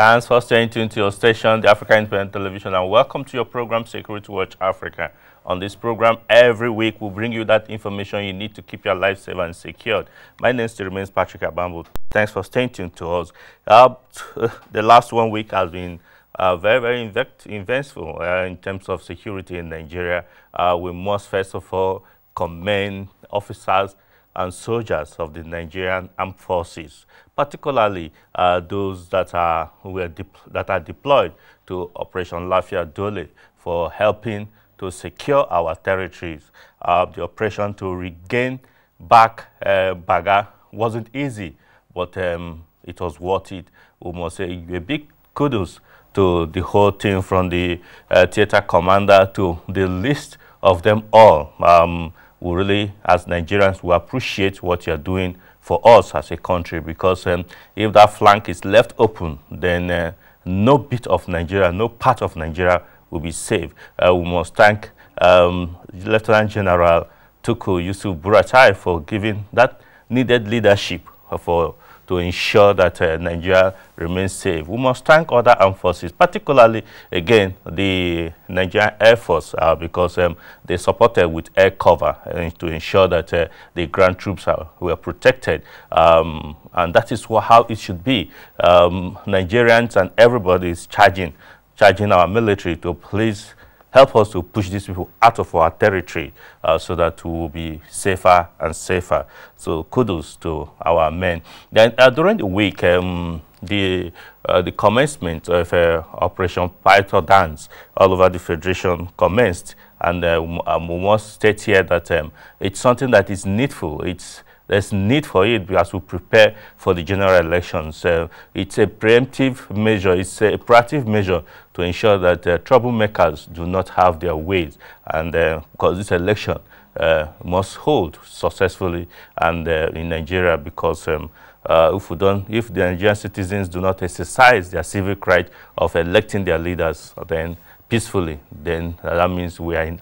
Thanks for staying tuned to your station, the Africa Independent Television, and welcome to your program, Security Watch Africa. On this program, every week, we'll bring you that information you need to keep your life safe and secured. My name still remains Patrick Abambo. Thanks for staying tuned to us. The last 1 week has been very eventful in terms of security in Nigeria. We must first of all commend officers and soldiers of the Nigerian Armed Forces, particularly those that are deployed to Operation Lafia Dole for helping to secure our territories. The operation to regain back Baga wasn't easy, but it was worth it. We must say a big kudos to the whole team, from the theater commander to the list of them all. We really, as Nigerians, we appreciate what you're doing for us as a country, because if that flank is left open, then no bit of Nigeria, no part of Nigeria will be safe. We must thank Lieutenant General Tuku Yusuf Buratai for giving that needed leadership to ensure that Nigeria remains safe. We must thank other armed forces, particularly, again, the Nigerian Air Force, because they supported with air cover to ensure that the ground troops were protected. And that is how it should be. Nigerians and everybody is charging our military to please help us to push these people out of our territory so that we will be safer and safer. So kudos to our men. Then during the week, the commencement of Operation Python Dance all over the Federation commenced. And we must state here that it's something that is needful. There's need for it as we prepare for the general elections. It's a preemptive measure, it's a proactive measure to ensure that troublemakers do not have their ways. And because this election must hold successfully and in Nigeria, because if the Nigerian citizens do not exercise their civic right of electing their leaders, then peacefully, then that means we are in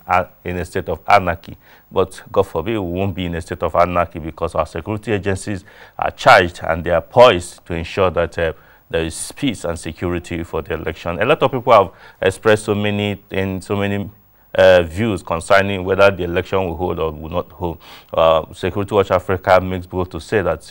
a state of anarchy. But God forbid, we won't be in a state of anarchy, because our security agencies are charged and they are poised to ensure that there is peace and security for the election. A lot of people have expressed so many views concerning whether the election will hold or will not hold. Security Watch Africa makes bold to say that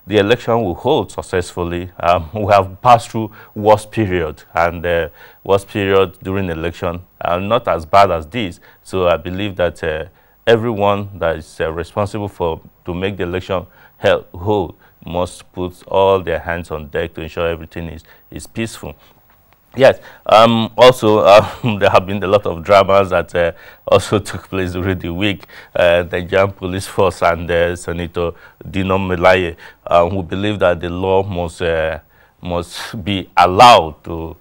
the election will hold successfully. We have passed through worst period, and worst period during the election not as bad as this. So I believe that everyone that is responsible to make the election hold must put all their hands on deck to ensure everything is peaceful. Yes, also there have been a lot of dramas that also took place during the week. The Nigerian Police Force and Senator Dino Melaye, who believe that the law must be allowed to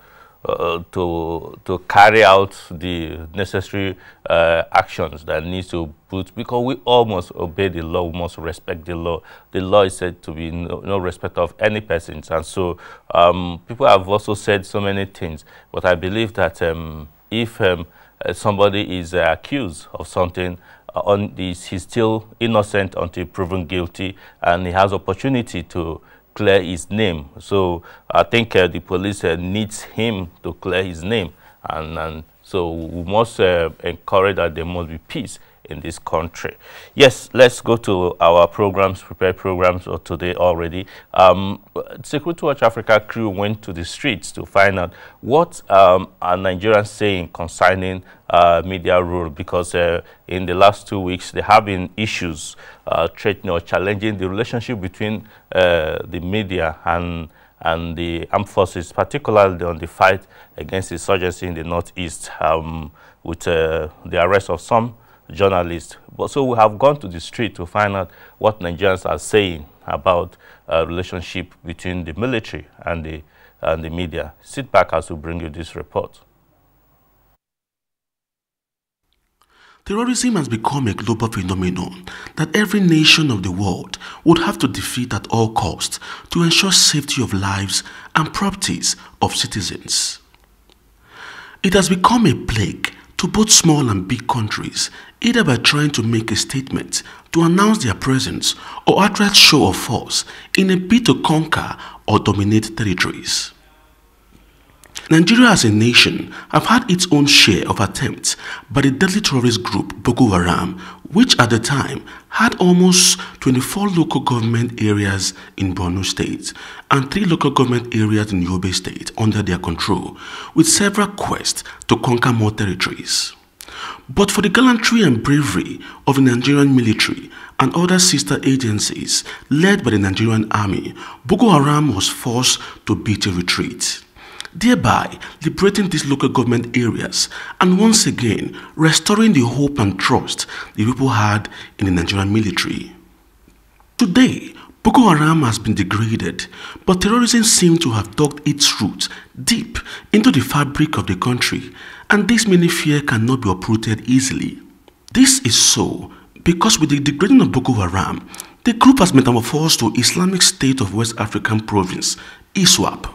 carry out the necessary actions that needs to put, because we all must obey the law, we must respect the law. The law is said to be no respect of any persons, and so people have also said so many things, but I believe that if somebody is accused of something, he's still innocent until proven guilty, and he has opportunity to clear his name. So I think the police needs him to clear his name, and so we must encourage that there must be peace in this country. Yes, let's go to our prepared programs of today already. Security Watch Africa crew went to the streets to find out what are Nigerians saying concerning media role, because in the last 2 weeks there have been issues threatening or challenging the relationship between the media and the armed forces, particularly on the fight against insurgency in the Northeast, with the arrest of some journalists. But so we have gone to the street to find out what Nigerians are saying about relationship between the military and the media. Sit back as we bring you this report. Terrorism has become a global phenomenon that every nation of the world would have to defeat at all costs to ensure safety of lives and properties of citizens. It has become a plague to both small and big countries, either by trying to make a statement to announce their presence or outright show of force in a bid to conquer or dominate territories. Nigeria as a nation have had its own share of attempts by the deadly terrorist group Boko Haram, which at the time had almost 24 local government areas in Borno State and 3 local government areas in Yobe State under their control, with several quests to conquer more territories. But for the gallantry and bravery of the Nigerian military and other sister agencies led by the Nigerian army, Boko Haram was forced to beat a retreat, thereby liberating these local government areas and once again restoring the hope and trust the people had in the Nigerian military. Today, Boko Haram has been degraded, but terrorism seems to have dug its roots deep into the fabric of the country, and this many fear cannot be uprooted easily. This is so because with the degrading of Boko Haram, the group has metamorphosed to Islamic State of West African Province, ISWAP.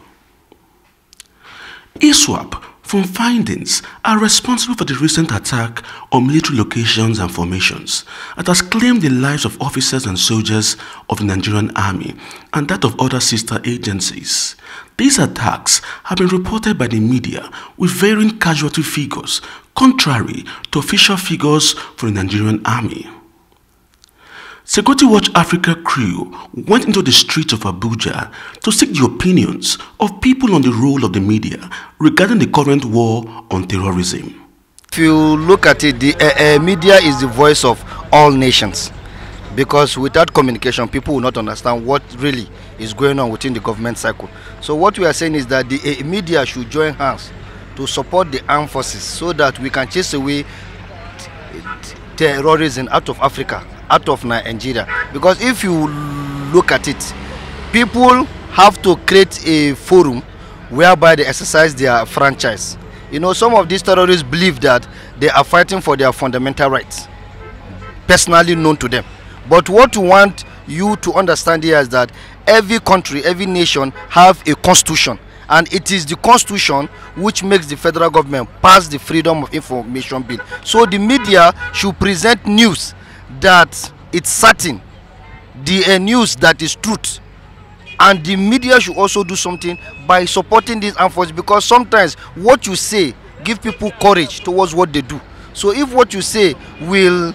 ISWAP, from findings, are responsible for the recent attack on military locations and formations that has claimed the lives of officers and soldiers of the Nigerian army and that of other sister agencies. These attacks have been reported by the media with varying casualty figures, contrary to official figures for the Nigerian army. Security Watch Africa crew went into the streets of Abuja to seek the opinions of people on the role of the media regarding the current war on terrorism. If you look at it, the media is the voice of all nations, because without communication, people will not understand what really is going on within the government cycle. So what we are saying is that the media should join hands to support the armed forces so that we can chase away terrorism out of Africa, out of Nigeria. Because if you look at it, people have to create a forum whereby they exercise their franchise. You know, some of these terrorists believe that they are fighting for their fundamental rights, personally known to them. But what we want you to understand here is that every country, every nation have a constitution, and it is the constitution which makes the federal government pass the Freedom of Information Bill. So the media should present news that it's certain, the news that is truth, and the media should also do something by supporting these armed forces, because sometimes what you say give people courage towards what they do. So if what you say will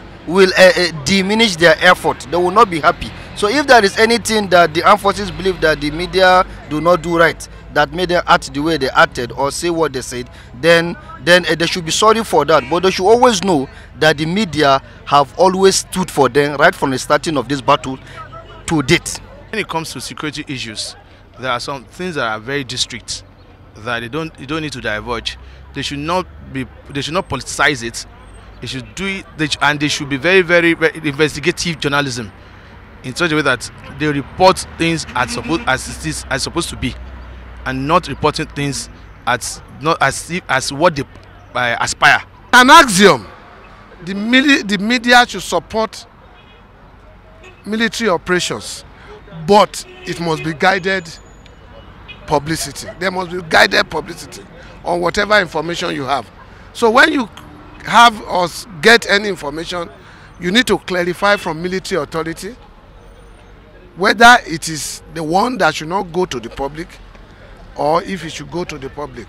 diminish their effort, they will not be happy. So if there is anything that the armed forces believe that the media do not do right, that made them act the way they acted or say what they said, then they should be sorry for that. But they should always know that the media have always stood for them right from the starting of this battle to date. When it comes to security issues, there are some things that are very distinct that you don't need to diverge. They should not politicize it. They should do it, and they should be very, very, very investigative journalism in such a way that they report things as supposed to be, and not reporting things as what they aspire. An axiom: the media should support military operations, but it must be guided publicity. There must be guided publicity on whatever information you have. So when you have or get any information, you need to clarify from military authority whether it is the one that should not go to the public or if it should go to the public,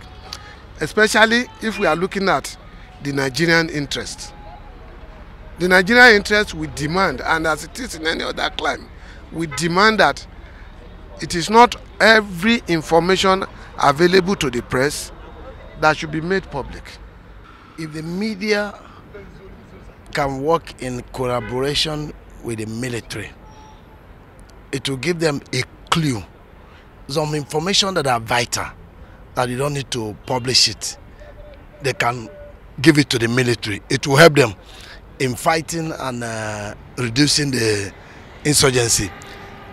especially if we are looking at the Nigerian interest. The Nigerian interest we demand, and as it is in any other climate, we demand that it is not every information available to the press that should be made public. If the media can work in collaboration with the military, it will give them a clue, some information that are vital, that you don't need to publish it. They can give it to the military. It will help them in fighting and reducing the insurgency.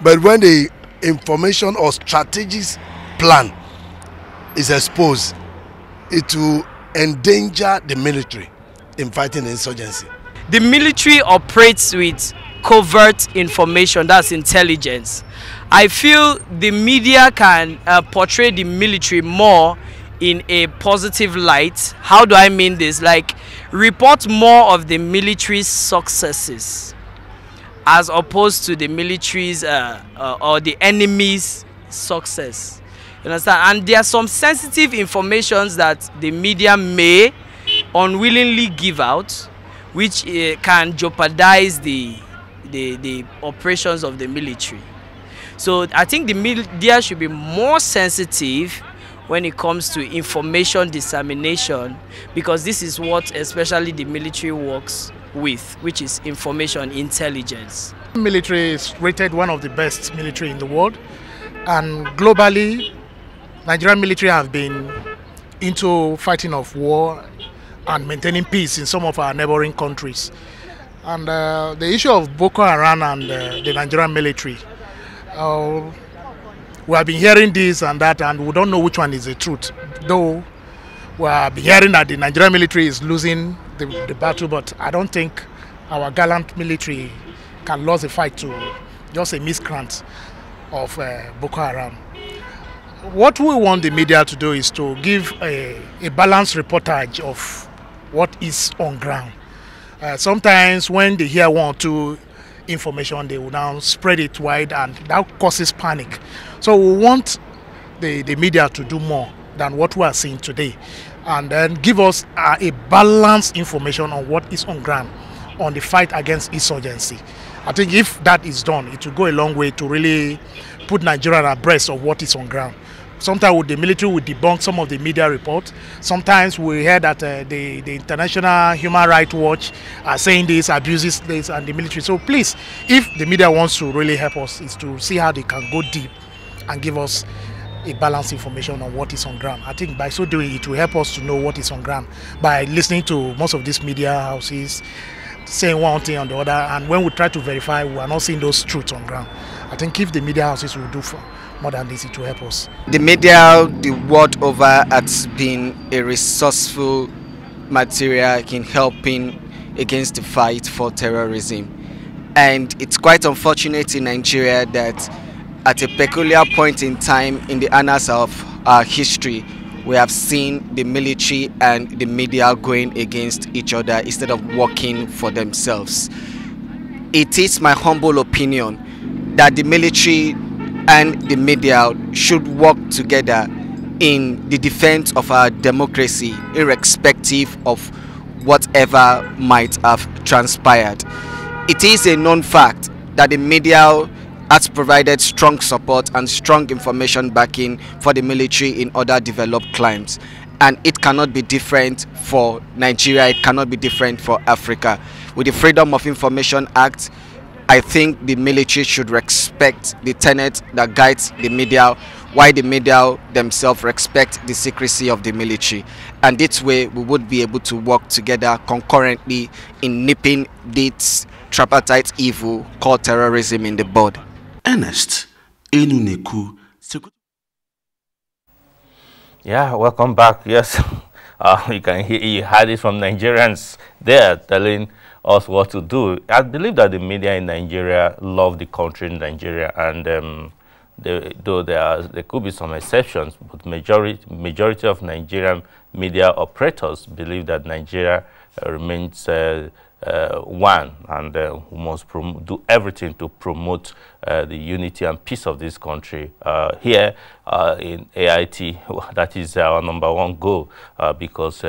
But when the information or strategies plan is exposed, it will endanger the military in fighting the insurgency. The military operates with covert information, that's intelligence. I feel the media can portray the military more in a positive light. How do I mean this? Like, report more of the military's successes as opposed to the military's or the enemy's success. You understand? And there are some sensitive informations that the media may unwillingly give out, which can jeopardize the operations of the military. So I think the media should be more sensitive when it comes to information dissemination, because this is what especially the military works with, which is information intelligence. Military is rated one of the best military in the world, and globally Nigerian military have been into fighting of war and maintaining peace in some of our neighboring countries. And the issue of Boko Haram and the Nigerian military, we have been hearing this and that, and we don't know which one is the truth. Though we have been hearing that the Nigerian military is losing the battle, but I don't think our gallant military can lose a fight to just a miscreant of Boko Haram. What we want the media to do is to give a balanced reportage of what is on ground. Sometimes when they hear one or two information, they will now spread it wide, and that causes panic. So we want the media to do more than what we are seeing today, and then give us a balanced information on what is on ground on the fight against insurgency. I think if that is done, it will go a long way to really put Nigeria abreast of what is on ground. Sometimes the military will debunk some of the media reports. Sometimes we hear that the International Human Rights Watch are saying this, abuses this, and the military. So please, if the media wants to really help us, is to see how they can go deep and give us a balanced information on what is on ground. I think by so doing, it will help us to know what is on ground by listening to most of these media houses saying one thing on the other, and when we try to verify, we are not seeing those truths on ground. I think if the media houses will do more than this, it will help us. The media the world over has been a resourceful material in helping against the fight for terrorism. And it's quite unfortunate in Nigeria that at a peculiar point in time in the annals of our history, we have seen the military and the media going against each other instead of working for themselves. It is my humble opinion that the military and the media should work together in the defense of our democracy, irrespective of whatever might have transpired. It is a known fact that the media has provided strong support and strong information backing for the military in other developed climes, and it cannot be different for Nigeria, it cannot be different for Africa. With the Freedom of Information Act, I think the military should respect the tenet that guides the media, while the media themselves respect the secrecy of the military. And this way we would be able to work together concurrently in nipping this tripartite evil called terrorism in the bud. Ernest Enuneku. Yeah, welcome back. Yes, you can hear, you heard it from Nigerians there telling us what to do. I believe that the media in Nigeria love the country in Nigeria, and though there could be some exceptions, but majority of Nigerian media operators believe that Nigeria remains one, and we must do everything to promote the unity and peace of this country. Here in AIT, that is our #1 goal, because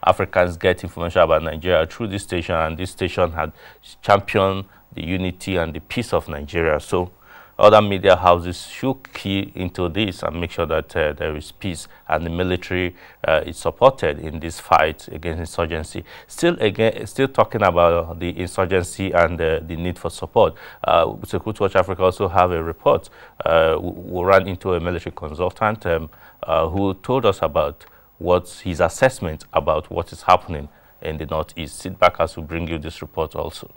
Africans get information about Nigeria through this station, and this station had championed the unity and the peace of Nigeria. So other media houses should key into this and make sure that there is peace, and the military is supported in this fight against insurgency. Still talking about the insurgency and the need for support. Security Watch Africa also have a report. We ran into a military consultant who told us about what's his assessment about what is happening in the Northeast. Sit back as we bring you this report also.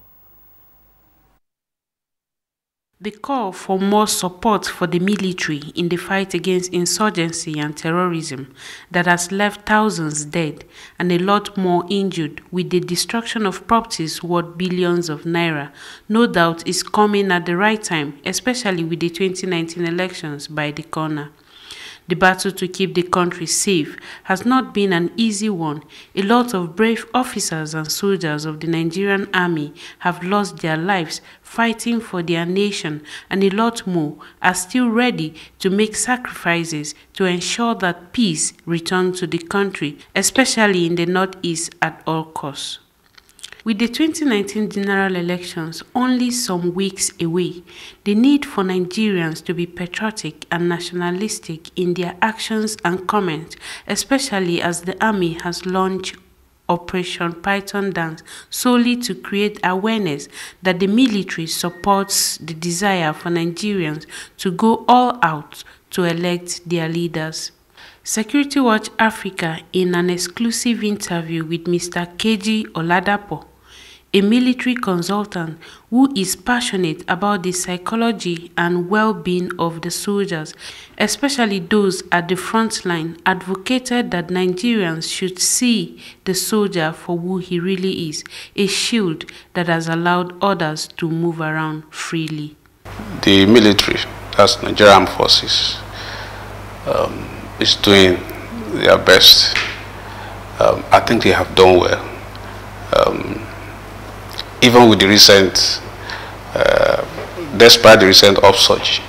The call for more support for the military in the fight against insurgency and terrorism that has left thousands dead and a lot more injured with the destruction of properties worth billions of naira, no doubt is coming at the right time, especially with the 2019 elections by the corner. The battle to keep the country safe has not been an easy one. A lot of brave officers and soldiers of the Nigerian army have lost their lives fighting for their nation, and a lot more are still ready to make sacrifices to ensure that peace returns to the country, especially in the Northeast, at all costs. With the 2019 general elections only some weeks away, the need for Nigerians to be patriotic and nationalistic in their actions and comments, especially as the army has launched Operation Python Dance solely to create awareness that the military supports the desire for Nigerians to go all out to elect their leaders. Security Watch Africa, in an exclusive interview with Mr. Keji Oladapo, a military consultant who is passionate about the psychology and well-being of the soldiers, especially those at the front line, advocated that Nigerians should see the soldier for who he really is, a shield that has allowed others to move around freely. The military, that's Nigerian forces, is doing their best. I think they have done well. Even with the recent, despite the recent upsurge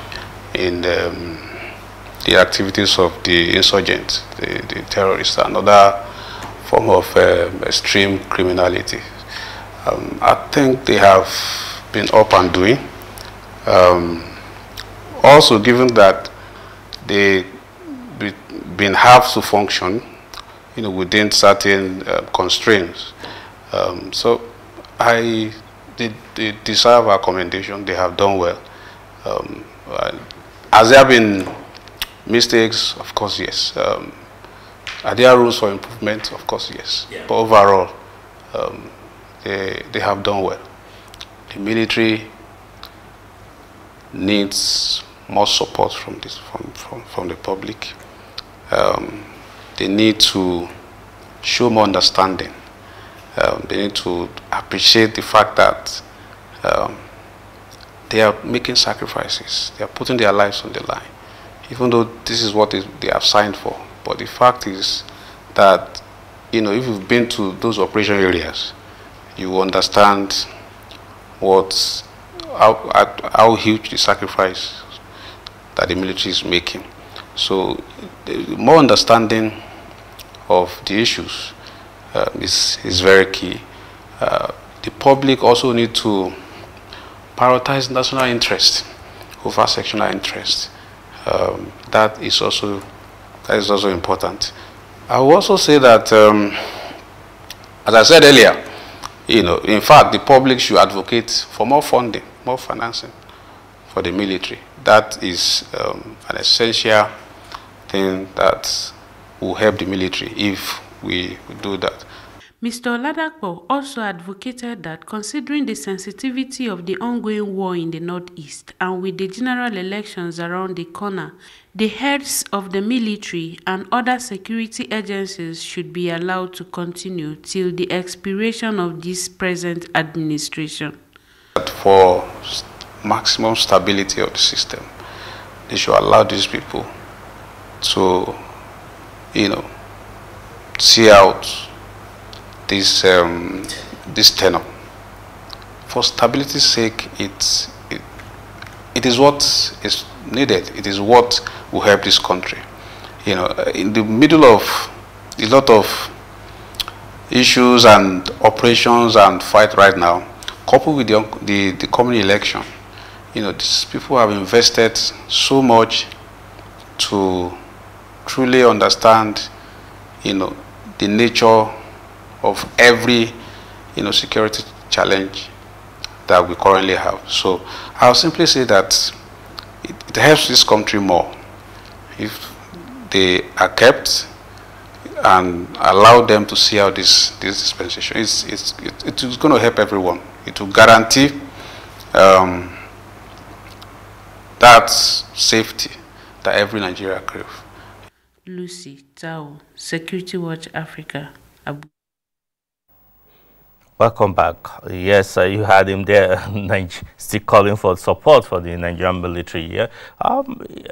in the activities of the insurgents, the terrorists, and other form of extreme criminality, I think they have been up and doing. Also, given that they been have to function, within certain constraints, so they deserve our commendation. They have done well. Has there been mistakes? Of course, yes. Are there rules for improvement? Of course, yes. Yeah. But overall, they have done well. The military needs more support from the public. They need to show more understanding. They need to appreciate the fact that they are making sacrifices. They are putting their lives on the line, even though this is what they have signed for. But the fact is that, if you've been to those operation areas, you understand how huge the sacrifice that the military is making. So, more understanding of the issues is very key. The public also need to prioritize national interest over sectional interest. That is also important. I will also say that, as I said earlier, in fact, the public should advocate for more funding, more financing for the military. That is an essential thing that will help the military if we do that. Mr. Oladapo also advocated that, considering the sensitivity of the ongoing war in the Northeast and with the general elections around the corner, the heads of the military and other security agencies should be allowed to continue till the expiration of this present administration. For maximum stability of the system, they should allow these people to, see out this tenor. For stability's sake, it is what is needed. It is what will help this country. In the middle of a lot of issues and operations and fight right now, coupled with the coming election, these people have invested so much to truly understand, the nature of every, security challenge that we currently have. So I'll simply say that it helps this country more if they are kept and allow them to see out this dispensation. It's going to help everyone. It will guarantee that safety that every Nigerian craves. Lucy Tao, Security Watch Africa. Welcome back. Yes, you had him there, still calling for support for the Nigerian military. Yeah?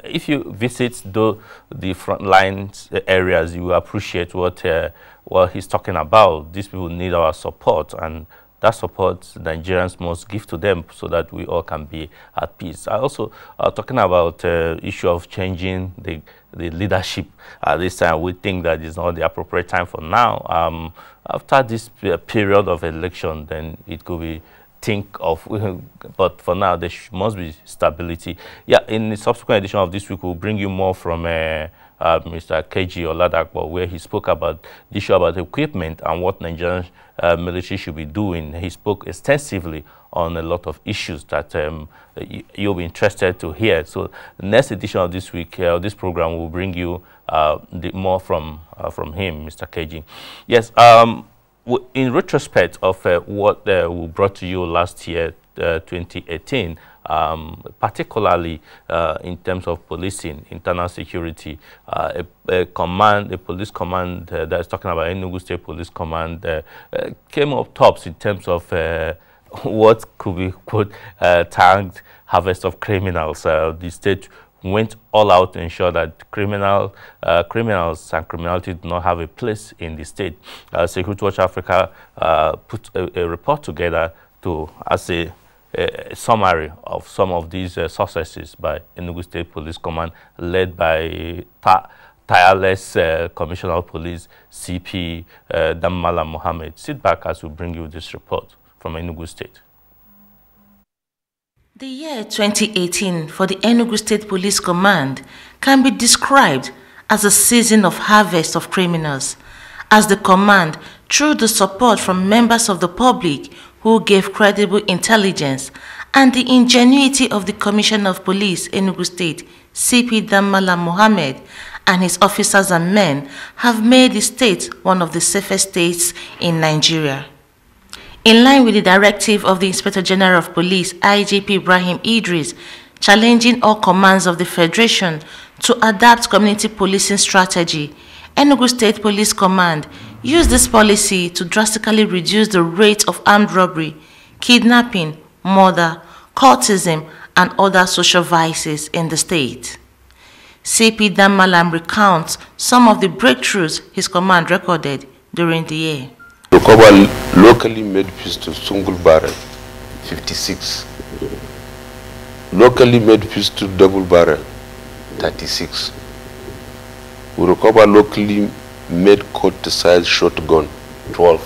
If you visit the front lines areas, you will appreciate what he's talking about. These people need our support, and that support Nigerians must give to them so that we all can be at peace. I also talking about issue of changing the leadership. At this time, we think that it's not the appropriate time for now. After this period of election, then it could be think of, but for now, there must be stability. Yeah, in the subsequent edition of this week, we'll bring you more from Mr. KG Oladakbo, where he spoke about the issue about equipment and what Nigerian military should be doing. He spoke extensively on a lot of issues that you'll be interested to hear. So the next edition of this week, this program will bring you more from him, Mr. KG. Yes, in retrospect of what we brought to you last year, 2018, particularly in terms of policing, internal security, a police command that's talking about Enugu State Police Command came up tops in terms of what could be tagged harvest of criminals. The state went all out to ensure that criminals and criminality do not have a place in the state. Security Watch Africa put a report together as a summary of some of these successes by Enugu State Police Command, led by tireless Commissioner of Police CP Dammala Mohammed. Sit back as we bring you this report from Enugu State. The year 2018 for the Enugu State Police Command can be described as a season of harvest of criminals, as the command, through the support from members of the public who gave credible intelligence and the ingenuity of the Commissioner of Police Enugu State, CP Dammala Mohammed, and his officers and men, have made the state one of the safest states in Nigeria. In line with the directive of the Inspector General of Police, IGP Ibrahim Idris, challenging all commands of the Federation to adapt community policing strategy, Enugu State Police Command used this policy to drastically reduce the rate of armed robbery, kidnapping, murder, cultism, and other social vices in the state. CP Dammala recounts some of the breakthroughs his command recorded during the year. Recover locally made pistols, single barrel, 56. Locally made pistol, double barrel, 36. We recover locally made cut-size shotgun, 12.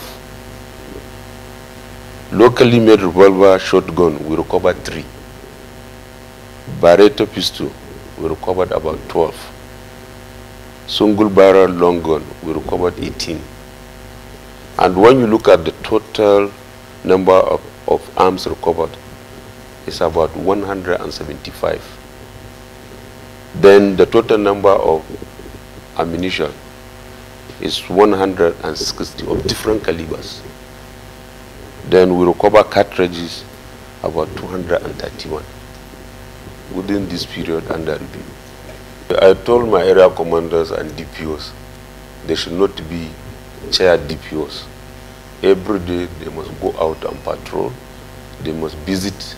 Locally made revolver shotgun, we recovered 3. Barretta pistol, we recovered about 12. Single barrel long gun, we recovered 18. And when you look at the total number of arms recovered, it's about 175. Then the total number of ammunition is 160 of different calibers. Then we recover cartridges, about 231 within this period under review. I told my area commanders and DPOs, they should not be chair DPOs. Every day they must go out and patrol. They must visit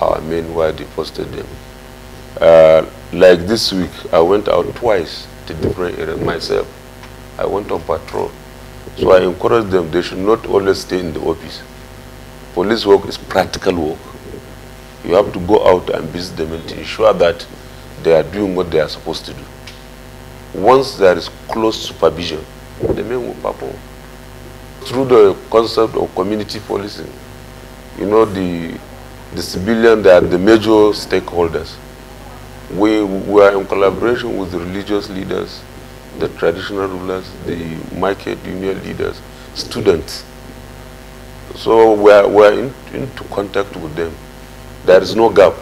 our men where they posted them. Like this week, I went out twice to different areas myself. I went on patrol. So I encourage them, they should not always stay in the office. Police work is practical work. You have to go out and visit them and to ensure that they are doing what they are supposed to do. Once there is close supervision, the men will perform. Through the concept of community policing, you know, the civilian, they are the major stakeholders. We are in collaboration with the religious leaders, the traditional rulers, the market union leaders, students. So we are into contact with them. There is no gap.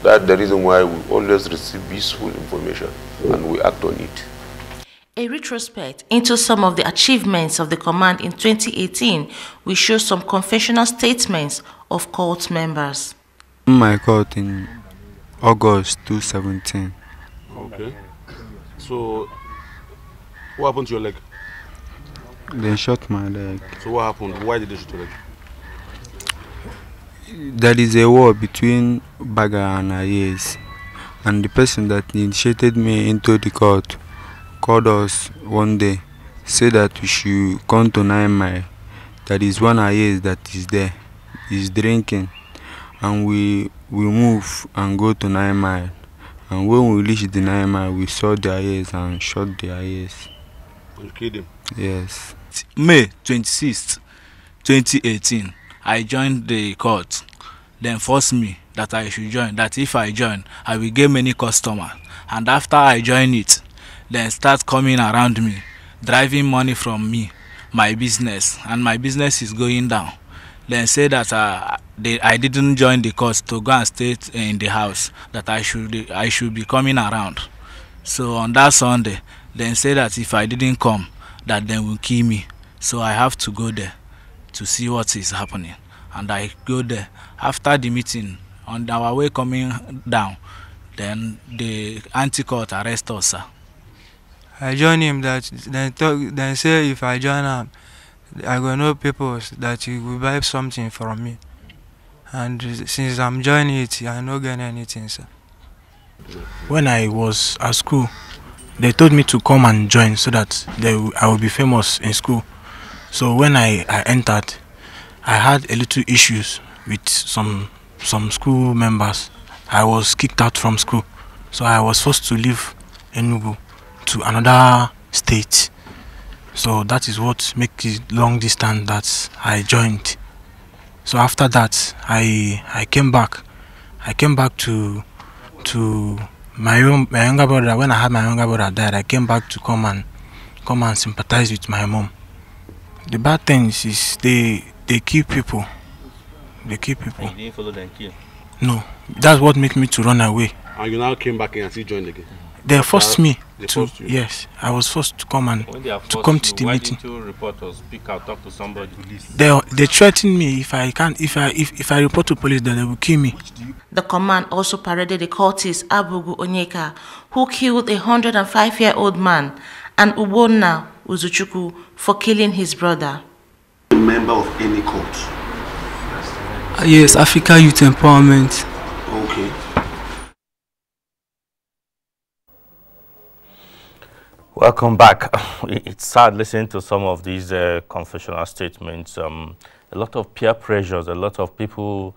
That's the reason why we always receive useful information and we act on it. A retrospect into some of the achievements of the command in 2018 will show some confessional statements of cult members. My court in August 2017. Okay. So, what happened to your leg? They shot my leg. So what happened? Why did they shoot your leg? There is a war between Baga and Ayes, and the person that initiated me into the court called us one day, said that we should come to 9 Mile. That is one Ayes that is there, is drinking, and we move and go to 9 Mile. And when we reached the 9 Mile, we saw the Ayes and shot the Ayes. You killed him? Yes. May 26th, 2018, I joined the court. Then forced me that I should join, that if I join, I will get many customers. And after I join it, then start coming around me, driving money from me, my business, and my business is going down. Then say that I didn't join the court to go and stay in the house, that I should be coming around. So on that Sunday, then say that if I didn't come, that they will kill me. So I have to go there to see what is happening. And I go there. After the meeting, on our way coming down, then the anti-court arrest us, sir. I join him, that then say if I join him, I go know people that he will buy something from me. And since I'm joining it, I no get anything, sir. When I was at school, they told me to come and join so that I will be famous in school. So when I entered, I had a little issues with some school members. I was kicked out from school, so I was forced to leave Enugu to another state. So that is what makes it long distance that I joined. So after that, I came back. I came back to my younger brother. When I had my younger brother died, I came back to come and sympathize with my mom. The bad thing is they kill people. They kill people. And you didn't follow them kill? No, that's what makes me to run away. And you now came back and still joined again? They forced me they to. Forced you. Yes, I was forced to come and when they are to come to the why meeting. Didn't you report or speak out, talk to somebody? They threatened me if I report to police, then they will kill me. The command also paraded the cultist Abugu Onyeka, who killed a 105-year-old man, and Ubona Uzuchukwu for killing his brother. A member of any cult? Yes, Africa Youth Empowerment. Okay. Welcome back. It's sad listening to some of these confessional statements. A lot of peer pressures, a lot of people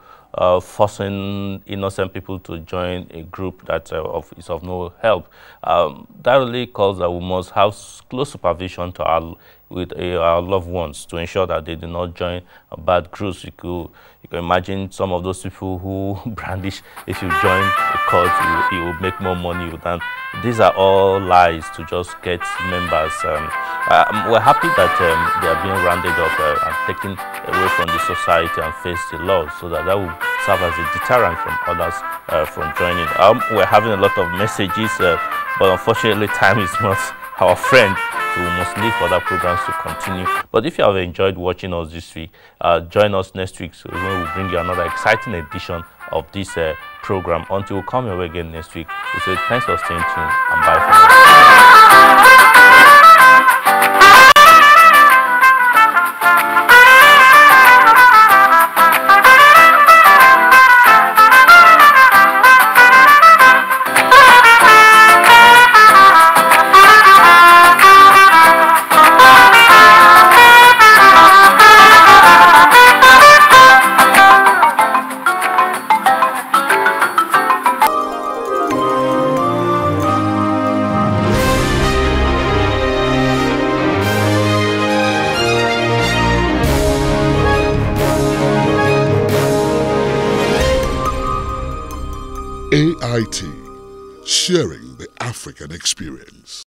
forcing innocent people to join a group that is of no help. That really calls that we must have close supervision to our loved ones to ensure that they do not join bad groups. You can imagine some of those people who brandish, if you join a cult, you will make more money with them. These are all lies to just get members. We're happy that they are being rounded up and taken away from the society and face the law, so that will serve as a deterrent from others from joining. We're having a lot of messages, but unfortunately time is not our friend, so we must leave other programs to continue. But if you have enjoyed watching us this week, join us next week, so when we bring you another exciting edition of this program. Until we come your way again next week, we say thanks for staying tuned and bye for now. AIT, sharing the African experience.